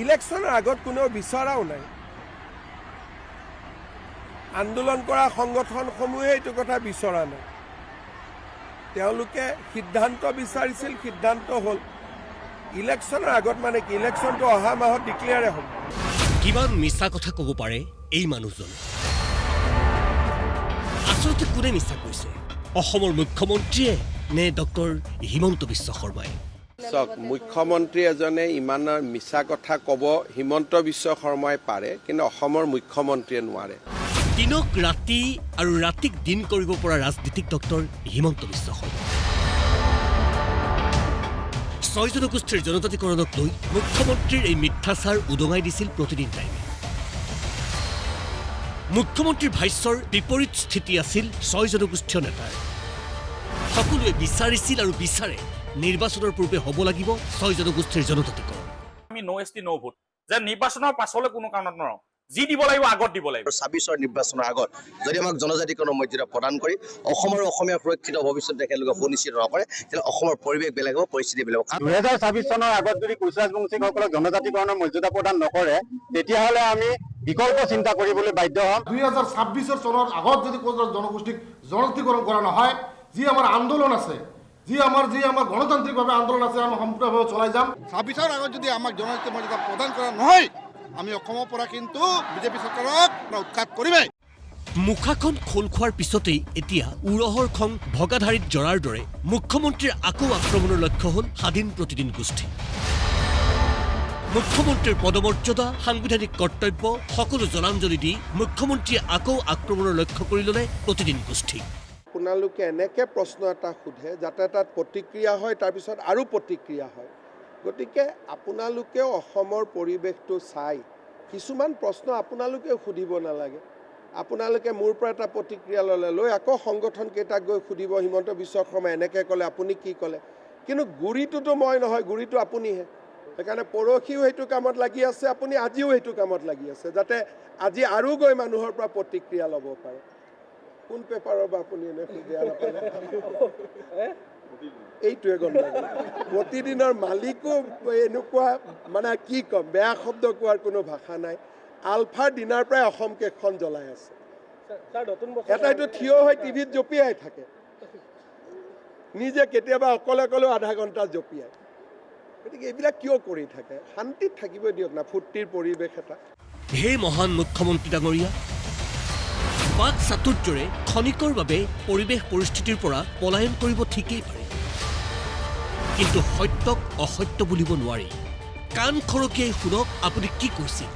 ইলেকশ্যনৰ আগত কোনেও বিচৰাও নাই। আন্দোলন কৰা সংগঠনসমূহে এইটো কথা বিচৰা নাই। তেওঁলোকে সিদ্ধান্ত বিচাৰিছিল, সিদ্ধান্ত হ'ল। ইলেকশ্যনৰ আগত মানে কি, ইলেকশ্যনটো অহা মাহত ডিক্লেয়াৰে হ'ব। কিমান মিছা কথা ক'ব পাৰে এই মানুহজনে? আচলতে কোনে মিছা কৈছে, অসমৰ মুখ্যমন্ত্ৰীয়ে নে ডক্টৰ হিমন্ত বিশ্ব শৰ্মাই? চাওক, মুখ্যমন্ত্ৰী এজনে ইমান মিছা কথা ক'ব হিমন্ত বিশ্ব শৰ্মাই পাৰে, কিন্তু অসমৰ মুখ্যমন্ত্ৰীয়ে নোৱাৰে। দিনক ৰাতি আৰু ৰাতিক দিন কৰিব পৰা ৰাজনীতিক ডক্টৰ হিমন্ত বিশ্ব শৰ্মা। 6 জনগোষ্ঠীৰ জনজাতিকৰণক লৈ মুখ্যমন্ত্ৰীৰ এই মিথ্যাচাৰ উদঙাই দিছিল প্ৰতিদিন টাইমে। মুখ্যমন্ত্ৰীৰ ভাষ্যৰ বিপৰীত স্থিতি আছিল 6 জনগোষ্ঠীয় নেতাৰ। সকলোৱে বিচাৰিছিল আৰু বিচাৰে নিৰ্বাচনৰ পূৰ্বে হ'ব লাগিব 6 জনগোষ্ঠীৰ জনজাতিকৰণ। আমি নো এছ টি নো ভোট, যে নিৰ্বাচনৰ পাছলৈ কোনো কাৰণত নৰওঁ, যি দিব লাগিব আগত দিব লাগিব। 26ৰ নিৰ্বাচনৰ আগত যদি আমাক জনজাতিকৰণৰ মৰ্যাদা প্ৰদান কৰি অসমৰ অসমীয়া সুৰক্ষিত ভৱিষ্যত তেখেতলোকে সুনিশ্চিত নকৰে, তেতিয়া অসমৰ পৰিৱেশ বেলেগ হ'ব, পৰিস্থিতি বেলেগ হ'ব। 2026 চনৰ আগত যদি কোচ ৰাজবংশীসকলক জনজাতিকৰণৰ মৰ্যাদা প্ৰদান নকৰে, তেতিয়াহ'লে আমি বিকল্প চিন্তা কৰিবলৈ বাধ্য হ'ম। 2026 চনৰ আগত যদি কোচ জনগোষ্ঠীক জনজাতিকৰণ কৰা নহয়, যি আমাৰ আন্দোলন আছে, যি আমাৰ গণতান্ত্ৰিকভাৱে আন্দোলন আছে, আমি সম্পূৰ্ণভাৱে চলাই যাম। 26ৰ আগত যদি আমাক জনজাতি মৰ্যাদা প্ৰদান কৰা নহয়, আমি অসমৰ পৰা কিন্তু বিজেপি চৰকাৰক উৎখাত কৰিমেই। মুখাখন খোল খোৱাৰ পিছতেই এতিয়া উৰহৰ খং ভগাধাৰীত জৰাৰ দৰে মুখ্যমন্ত্ৰীৰ আকৌ আক্ৰমণৰ লক্ষ্য হ'ল স্বাধীন প্ৰতিদিন গোষ্ঠী। মুখ্যমন্ত্ৰীৰ পদমৰ্যাদা, সাংবিধানিক কৰ্তব্য সকলো জলাঞ্জলি দি মুখ্যমন্ত্ৰীয়ে আকৌ আক্ৰমণৰ লক্ষ্য কৰি ল'লে প্ৰতিদিন গোষ্ঠী। আপোনালোকে এনেকৈ প্ৰশ্ন এটা সোধে যাতে তাত প্ৰতিক্ৰিয়া হয়, তাৰপিছত আৰু প্ৰতিক্ৰিয়া হয়। গতিকে আপোনালোকেও অসমৰ পৰিৱেশটো চাই কিছুমান প্ৰশ্ন আপোনালোকেও সুধিব নালাগে। আপোনালোকে মোৰ পৰা এটা প্ৰতিক্ৰিয়া লৈ আকৌ সংগঠনকেইটাক গৈ সুধিব, হিমন্ত বিশ্ব শৰ্মাই এনেকৈ ক'লে, আপুনি কি ক'লে? কিন্তু গুৰিটোতো মই নহয়, গুৰিটো আপুনিহে। সেইকাৰণে পৰহিও সেইটো কামত লাগি আছে, আপুনি আজিও সেইটো কামত লাগি আছে, যাতে আজি আৰু গৈ মানুহৰ পৰা প্ৰতিক্ৰিয়া ল'ব পাৰে। কোন পেপাৰৰ বা আপুনি এনে বেয়া নাপালে? এইটোৱে গম লাগে। প্ৰতিদিনৰ মালিকো এনেকুৱা, মানে কি ক'ম, বেয়া শব্দ কোৱাৰ কোনো ভাষা নাই। আলফাৰ দিনাৰ পৰাই অসম কেইখন জ্বলাই আছে। এটাইতো থিয় হৈ টিভিত জঁপিয়াই থাকে, নিজে কেতিয়াবা অকলে অকলেও আধা ঘণ্টা জঁপিয়ায়। গতিকে এইবিলাক কিয় কৰি থাকে? শান্তিত থাকিব দিয়ক না, ফূৰ্তিৰ পৰিৱেশ এটা। হে মহান মুখ্যমন্ত্ৰী ডাঙৰীয়া, বাক চাতুৰ্যৰে ক্ষণিকৰ বাবে পৰিৱেশ পৰিস্থিতিৰ পৰা পলায়ন কৰিব ঠিকেই পাৰে, কিন্তু সত্যক অসত্য বুলিব নোৱাৰি। কাণ খৰকিয়াই শুনক আপুনি কি কৈছিল।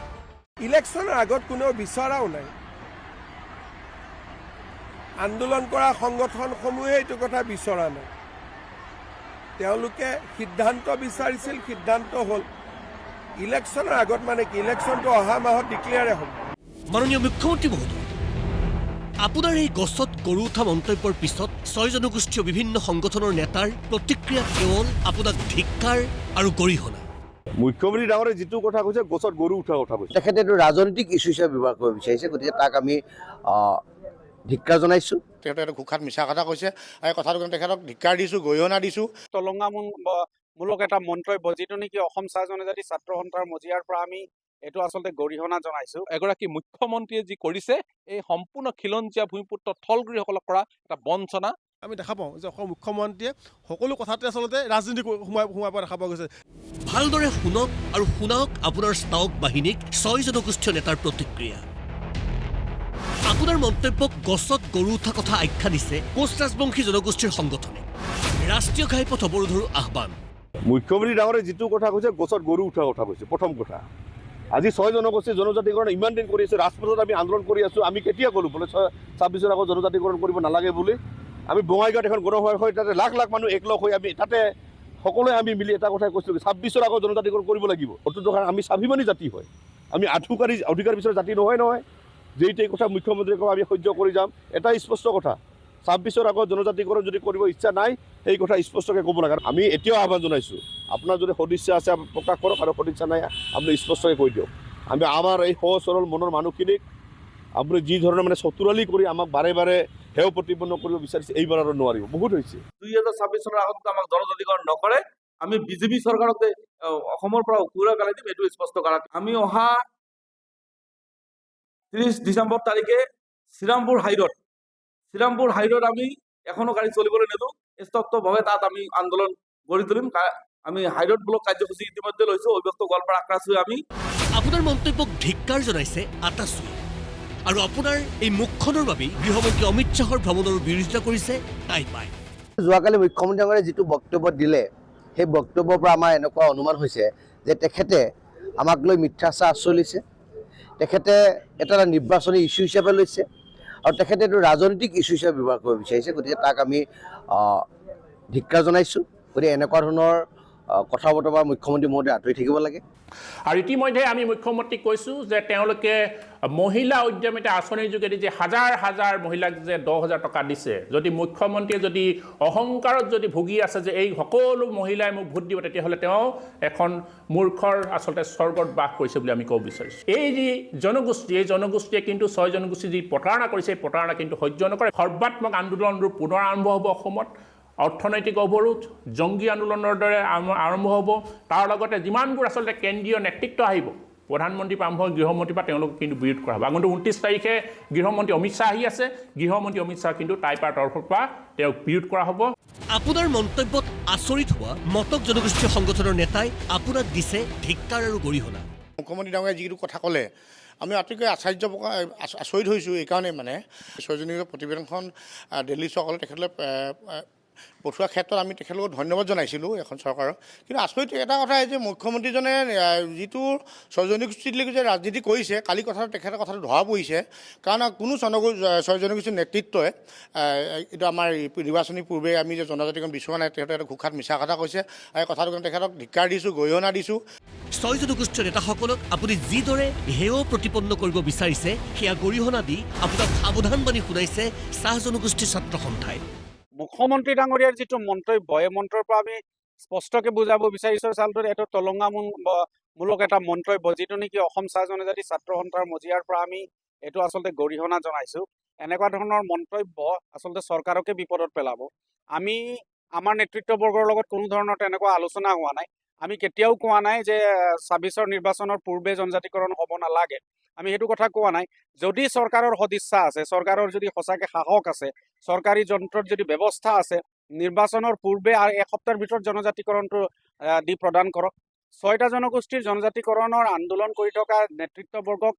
ইলেকশ্যনৰ আগত কোনেও বিচৰাও নাই। আন্দোলন কৰা সংগঠনসমূহে এইটো কথা বিচৰা নাই। তেওঁলোকে সিদ্ধান্ত বিচাৰিছিল, সিদ্ধান্ত হ'ল। ইলেকশ্যনৰ আগত মানে কি, ইলেকশ্যনটো অহা মাহত ডিক্লেয়াৰে হ'ব। মাননীয় মুখ্যমন্ত্ৰী মহোদয়, আপোনাৰ এই গছত গৰু উঠা মন্তব্যৰ পিছত 6 জনগোষ্ঠীয় বিভিন্ন সংগঠনৰ নেতাৰ প্ৰতিক্ৰিয়া কেৱল আপোনাক ধিক্কাৰ আৰু গৰিহণা। মুখ্যমন্ত্ৰী ডাঙৰে যিটো কথা কৈছে, গছত গৰু উঠা কথা কৈছে। তেখেতে এইটো ৰাজনৈতিক ইছ্যু হিচাপে ব্যৱহাৰ কৰিব বিচাৰিছে, গতিকে তাক আমি ধিক্কাৰ জনাইছোঁ। তেখেতে এইটো ঘোষাত মিছা কথা কৈছে, এই কথাটো কাৰণে তেখেতক ধিক্কাৰ দিছোঁ, গৰিহণা দিছোঁ। তলংগামূলক এটা মন্তব্য, যিটো নেকি অসম চাহ জনজাতি ছাত্ৰ সন্থাৰ মজিয়াৰ পৰা আমি এইটো আচলতে গৰিহণা জনাইছোঁ। এগৰাকী মুখ্যমন্ত্ৰীয়ে যি কৰিছে, এই সম্পূৰ্ণ খিলঞ্জীয়া ভূমিপুত্ৰ থলগুৰিসকলক কৰা এটা বঞ্চনা। আমি দেখা পাওঁ যে অসমৰ মুখ্যমন্ত্ৰীয়ে সকলো কথাতে আচলতে ৰাজনীতি সোমাই পোৱা দেখা পোৱা গৈছে। ভালদৰে শুনক আৰু শুনাওক আপোনাৰ স্নায়ক বাহিনীক 6 জনগোষ্ঠীয় নেতাৰ প্ৰতিক্ৰিয়া। আপোনাৰ মন্তব্যক গছত গৰু উঠা কথা আখ্যা দিছে কোচ ৰাজবংশী জনগোষ্ঠীৰ সংগঠনে। ৰাষ্ট্ৰীয় ঘাইপথ অৱৰোধৰো আহ্বান। মুখ্যমন্ত্ৰী ডাঙৰে যিটো কথা কৈছে, গছত গৰু উঠা কথা কৈছে। প্ৰথম কথা, আজি 6 জনগোষ্ঠীৰ জনজাতিকৰণ ইমান দিন কৰি আছে, ৰাজপথত আমি আন্দোলন কৰি আছোঁ। আমি কেতিয়া ক'লোঁ বোলে 26ৰ আগত জনজাতিকৰণ কৰিব নালাগে বুলি? আমি বঙাইগাঁৱত এখন গণসভা হৈ তাতে লাখ লাখ মানুহ একলগ হৈ আমি তাতে সকলোৱে আমি মিলি এটা কথাই কৈছিলোঁ, 26ৰ আগত জনজাতিকৰণ কৰিব লাগিব। অত্যন্ত আমি স্বাভিমানী জাতি হয়, আমি অধিকাৰ বিচৰা জাতি নহয়। যেইটো এই কথা মুখ্যমন্ত্ৰীয়ে কওঁ, আমি সহ্য কৰি যাম। এটাই স্পষ্ট কথা, 26ৰ আগত জনজাতিকৰণ যদি কৰিব ইচ্ছা নাই, সেই কথা স্পষ্টকৈ ক'ব লাগে। আমি এতিয়াও আহ্বান জনাইছোঁ, আপোনাৰ যদি সদিচ্ছা আছে প্ৰকাশ কৰক, আৰু সদিচ্ছা নাই আপুনি স্পষ্টকৈ কৈ দিয়ক। আমি আমাৰ এই সহজ সৰল মনৰ মানুহখিনিক আপুনি যি ধৰণৰ মানে চতুৰালি কৰি আমাক বাৰে বাৰে হেয় প্ৰতিপন্ন কৰিব বিচাৰিছে, এইবাৰ আৰু নোৱাৰিব, বহুত হৈছে। 2026 চনৰ আগত আমাক জনজাতিকৰণ নকৰে, আমি বিজেপি চৰকাৰতে অসমৰ পৰা উকুৰাই পেলাই দিম, এইটো স্পষ্ট কৰা। আমি অহা 30 ডিচেম্বৰ তাৰিখে শ্ৰীৰামপুৰ হাইৰত আমি এখনো গাড়ী চলিবলৈ নিদিওঁ। স্তব্ধভাৱে তাত আমি আন্দোলন গঢ়ি তুলিম। আমি হাইৰত ব্লক কাৰ্যসূচী ইতিমধ্যে লৈছো। অভিযুক্ত গোৱালপাৰা আক্ৰাচুৱে আমি আপোনাৰ মন্তব্যক ধিক্কাৰ জনাইছে আটাচুৱে আৰু আপোনাৰ এই মুখখনৰ বাবেই গৃহমন্ত্ৰী অমিত শ্বাহৰ ভ্ৰমণৰ বিৰোধিতা কৰিছে টাইপাই। যোৱাকালি মুখ্যমন্ত্ৰী ডাঙৰীয়াই যিটো বক্তব্য দিলে, সেই বক্তব্যৰ পৰা আমাৰ এনেকুৱা অনুমান হৈছে যে তেখেতে আমাক লৈ মিথ্যাচাৰ আশ্ৰয় লৈছে, তেখেতে এটা নিৰ্বাচনী ইছ্যু হিচাপে লৈছে আৰু তেখেতে এইটো ৰাজনৈতিক ইছ্যু হিচাপে ব্যৱহাৰ কৰিব বিচাৰিছে। গতিকে তাক আমি ধিক্কাৰ জনাইছোঁ। গতিকে এনেকুৱা ধৰণৰ কথা বতৰা মুখ্যমন্ত্ৰী মহোদয় আঁতৰি থাকিব লাগে। আৰু ইতিমধ্যে আমি মুখ্যমন্ত্ৰীক কৈছোঁ যে তেওঁলোকে মহিলা উদ্যমিতা আঁচনিৰ যোগেদি যে হাজাৰ হাজাৰ মহিলাক যে 10,000 টকা দিছে, যদি মুখ্যমন্ত্ৰীয়ে যদি অহংকাৰত যদি ভুগি আছে যে এই সকলো মহিলাই মোক ভোট দিব, তেতিয়াহ'লে তেওঁ এখন মূৰ্খৰ আচলতে স্বৰ্গত বাস কৰিছে বুলি আমি ক'ব বিচাৰিছোঁ। এই যি জনগোষ্ঠী, এই জনগোষ্ঠীয়ে কিন্তু 6 জনগোষ্ঠী যি প্ৰতাৰণা কৰিছে, এই প্ৰতাৰণা কিন্তু সহ্য নকৰে। সৰ্বাত্মক আন্দোলন ৰূপ পুনৰ আৰম্ভ হ'ব অসমত। অৰ্থনৈতিক অৱৰোধ জংগী আন্দোলনৰ দৰে আৰম্ভ হ'ব। তাৰ লগতে যিমানবোৰ আচলতে কেন্দ্ৰীয় নেতৃত্ব আহিব, প্ৰধানমন্ত্ৰীৰ পৰা আৰম্ভ হৈ গৃহমন্ত্ৰীৰ পৰা তেওঁলোকে কিন্তু বিৰোধ কৰা হ'ব। আগন্তুক 29 তাৰিখে গৃহমন্ত্ৰী অমিত শ্বাহ আহি আছে। গৃহমন্ত্ৰী অমিত শ্বাহ কিন্তু টাইপাৰ তৰফৰ পৰা তেওঁক বিৰোধ কৰা হ'ব। আপোনাৰ মন্তব্যত আচৰিত হোৱা মটক জনগোষ্ঠীয় সংগঠনৰ নেতাই আপোনাক দিছে ধিক্কাৰ আৰু গৰিহণা। মুখ্যমন্ত্ৰী ডাঙৰীয়াই যিটো কথা ক'লে, আমি অতিকৈ আচৰিত হৈছোঁ। এইকাৰণে মানে 6জনীয়া প্ৰতিবেদনখন দিল্লী চৰকাৰে তেখেতলৈ পঠোৱাৰ ক্ষেত্ৰত আমি তেখেতলোকক ধন্যবাদ জনাইছিলোঁ এখন চৰকাৰক। কিন্তু আচৰিত এটা কথা যে মুখ্যমন্ত্ৰীজনে যিটো 6 জনগোষ্ঠীক লৈ যে ৰাজনীতি কৰিছে, কালি কথাটো তেখেতৰ কথাটো ধৰা পৰিছে। কাৰণ কোনো 6 জনগোষ্ঠীৰ নেতৃত্বই এইটো আমাৰ নিৰ্বাচনী পূৰ্বে আমি যে জনজাতিকৰণ বিচৰা নাই, তেখেতে এটা ঘোষাত মিছা কথা কৈছে। এই কথাটো কাৰণে তেখেতক ধিক্কাৰ দিছোঁ, গৰিহণা দিছোঁ। 6 জনগোষ্ঠীয় নেতাসকলক আপুনি যিদৰে হেয় প্ৰতিপন্ন কৰিব বিচাৰিছে, সেয়া গৰিহণা দি আপোনাক সাৱধানবাণী শুনাইছে চাহ জনগোষ্ঠীৰ ছাত্ৰ সন্থাই। মুখ্যমন্ত্ৰী ডাঙৰীয়াৰ যিটো মন্তব্য, এই মন্ত্ৰৰ পৰা আমি স্পষ্টকৈ বুজাব বিচাৰিছোঁ আচলতে এইটো তলংগামূলক এটা মন্তব্য, যিটো নেকি অসম চাহ জনজাতি ছাত্ৰ সন্থাৰ মজিয়াৰ পৰা আমি এইটো আচলতে গৰিহণা জনাইছোঁ। এনেকুৱা ধৰণৰ মন্তব্য আচলতে চৰকাৰকে বিপদত পেলাব। আমি আমাৰ নেতৃত্ববৰ্গৰ লগত কোনো ধৰণৰ তেনেকুৱা আলোচনা হোৱা নাই। আমি কেতিয়াও কোৱা নাই যে 26ৰ নিৰ্বাচনৰ পূৰ্বে জনজাতিকৰণ হ'ব নালাগে। আমি সেইটো কথা কোৱা নাই। যদি চৰকাৰৰ সদিচ্ছা আছে, চৰকাৰৰ যদি সঁচাকৈ সাহস আছে, চৰকাৰী যন্ত্ৰত যদি ব্যৱস্থা আছে, নিৰ্বাচনৰ পূৰ্বে আৰু এসপ্তাহৰ ভিতৰত জনজাতিকৰণটো দি প্ৰদান কৰক। 6টা জনগোষ্ঠীৰ জনজাতিকৰণৰ আন্দোলন কৰি থকা নেতৃত্ববৰ্গক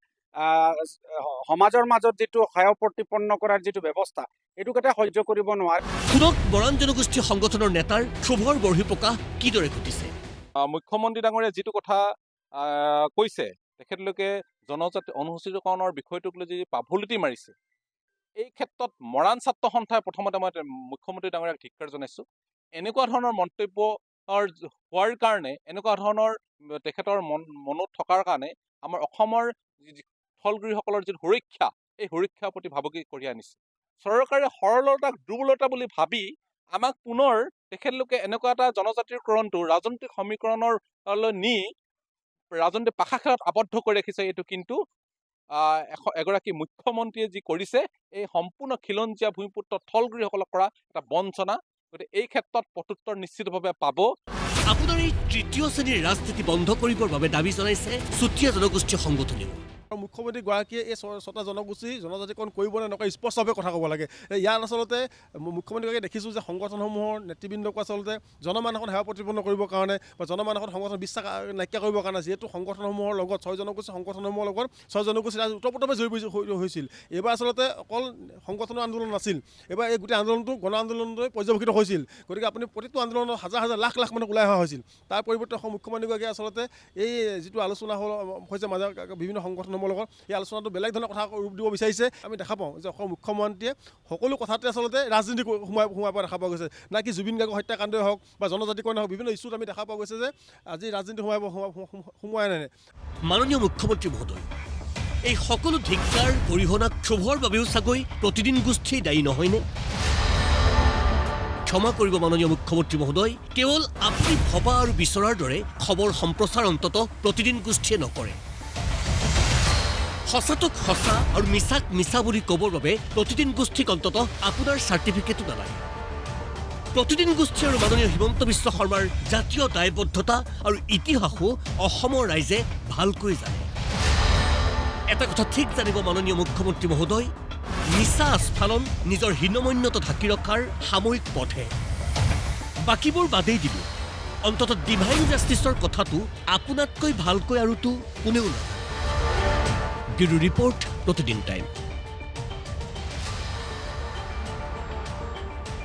সমাজৰ মাজত যিটো হেয় প্ৰতিপন্ন কৰাৰ যিটো ব্যৱস্থা, এইটো কেতিয়া সহ্য কৰিব নোৱাৰে। শুনক বৰান জনগোষ্ঠীয় সংগঠনৰ নেতাৰ ক্ষোভৰ বৰ্হিপ্ৰকাশ কিদৰে ঘটিছে। মুখ্যমন্ত্ৰী ডাঙৰীয়াই যিটো কথা কৈছে, তেখেতলোকে জনজাতি অনুসূচিতকৰণৰ বিষয়টোক লৈ যি পাভুলতি মাৰিছে, এই ক্ষেত্ৰত মৰাণ ছাত্ৰ সন্থাই প্ৰথমতে মই মুখ্যমন্ত্ৰী ডাঙৰীয়াক ধিক্কাৰ জনাইছোঁ। এনেকুৱা ধৰণৰ মন্তব্য হোৱাৰ কাৰণে, এনেকুৱা ধৰণৰ তেখেতৰ মনত থকাৰ কাৰণে আমাৰ অসমৰ স্থলগৃহসকলৰ যি সুৰক্ষা, এই সুৰক্ষাৰ প্ৰতি ভাবুকি কঢ়িয়াই আনিছে। চৰকাৰে সৰলতাক দুৰ্বলতা বুলি ভাবি আমাক পুনৰ তেখেতলোকে এনেকুৱা এটা জনজাতিকৰণটো ৰাজনৈতিক সমীকৰণলৈ নি ৰাজনৈতিক পাশা খেলত আবদ্ধ কৰি ৰাখিছে। এইটো কিন্তু এগৰাকী মুখ্যমন্ত্ৰীয়ে যি কৰিছে, এই সম্পূৰ্ণ খিলঞ্জীয়া ভূমিপুত্ৰ থলগৃহসকলক কৰা এটা বঞ্চনা। গতিকে এই ক্ষেত্ৰত প্ৰত্যুত্তৰ নিশ্চিতভাৱে পাব। আপোনাৰ এই তৃতীয় শ্ৰেণীৰ ৰাজনীতি বন্ধ কৰিবৰ বাবে দাবী জনাইছে চুতীয়া জনগোষ্ঠীয় সংগঠনেও। মুখ্যমন্ত্ৰীগৰাকীয়ে এই 6টা জনগোষ্ঠী জনজাতিকৰণ কৰিব নে নকৰে স্পষ্টভাৱে কথা ক'ব লাগে। ইয়াত আচলতে মুখ্যমন্ত্ৰীগৰাকীয়ে দেখিছোঁ যে সংগঠনসমূহৰ নেতৃবৃন্দকো আচলতে জনমানসত সেৱা প্ৰতিপন্ন কৰিবৰ কাৰণে বা জনমানসত সংগঠন বিশ্বাস নাইকিয়া কৰিবৰ কাৰণে, যিহেতু সংগঠনসমূহৰ লগত 6 জনগোষ্ঠী সংগঠনসমূহৰ লগত 6 জনগোষ্ঠী ওতঃপ্ৰোতভাৱে জড়িত হৈছিল। এইবাৰ আচলতে অকল সংগঠনৰ আন্দোলন নাছিল, এইবাৰ এই গোটেই আন্দোলনটো গণ আন্দোলনলৈ পৰ্যবেক্ষিত হৈছিল। গতিকে আপুনি প্ৰতিটো আন্দোলনত হাজাৰ হাজাৰ লাখ লাখ মানুহ ওলাই অহা হৈছিল। তাৰ পৰিৱৰ্তে মুখ্যমন্ত্ৰীগৰাকীয়ে আচলতে এই যিটো আলোচনা হৈছে মাজৰ বিভিন্ন সংগঠনসমূহৰ লগত, এই আলোচনাটো বেলেগ ধৰণৰ কথা ৰূপ দিব বিচাৰিছে। আমি দেখা পাওঁ যে অসম মুখ্যমন্ত্ৰীয়ে সকলো কথাতে আচলতে ৰাজনীতি সোমাই পৰা দেখা পোৱা গৈছে। না কি জুবিন গাৰ্গৰ হত্যাকাণ্ডই হওক বা জনজাতিকৰণে হওক, বিভিন্ন ইছ্যুত আমি দেখা পোৱা গৈছে যে আজি ৰাজনীতি সোমোৱাই নাই। মাননীয় মুখ্যমন্ত্ৰী মহোদয়, এই সকলো ধিক্কাৰ গৰিহণা ক্ষোভৰ বাবেও চাগৈ প্ৰতিদিন গোষ্ঠী দায়ী নহয়নে? ক্ষমা কৰিব মাননীয় মুখ্যমন্ত্ৰী মহোদয়, কেৱল আপুনি ভবা আৰু বিচৰাৰ দৰে খবৰ সম্প্ৰচাৰ অন্ততঃ প্ৰতিদিন গোষ্ঠীয়ে নকৰে। সঁচাটোক সঁচা আৰু মিছাক মিছা বুলি ক'বৰ বাবে প্ৰতিদিন গোষ্ঠীক অন্ততঃ আপোনাৰ চাৰ্টিফিকেটো নালাগে। প্ৰতিদিন গোষ্ঠী আৰু মাননীয় হিমন্ত বিশ্ব শৰ্মাৰ জাতীয় দায়বদ্ধতা আৰু ইতিহাসো অসমৰ ৰাইজে ভালকৈ জানে। এটা কথা ঠিক জানিব মাননীয় মুখ্যমন্ত্ৰী মহোদয়, নিচা আস্ফালন নিজৰ হীনমন্যতা ঢাকি ৰখাৰ সাময়িক পথে। বাকীবোৰ বাদেই দিব, অন্ততঃ ডিভাইন জাষ্টিছৰ কথাটো আপোনাতকৈ ভালকৈ আৰুতো কোনেও নাজানে। ব্যুৰো ৰিপৰ্ট, প্ৰতিদিন টাইম।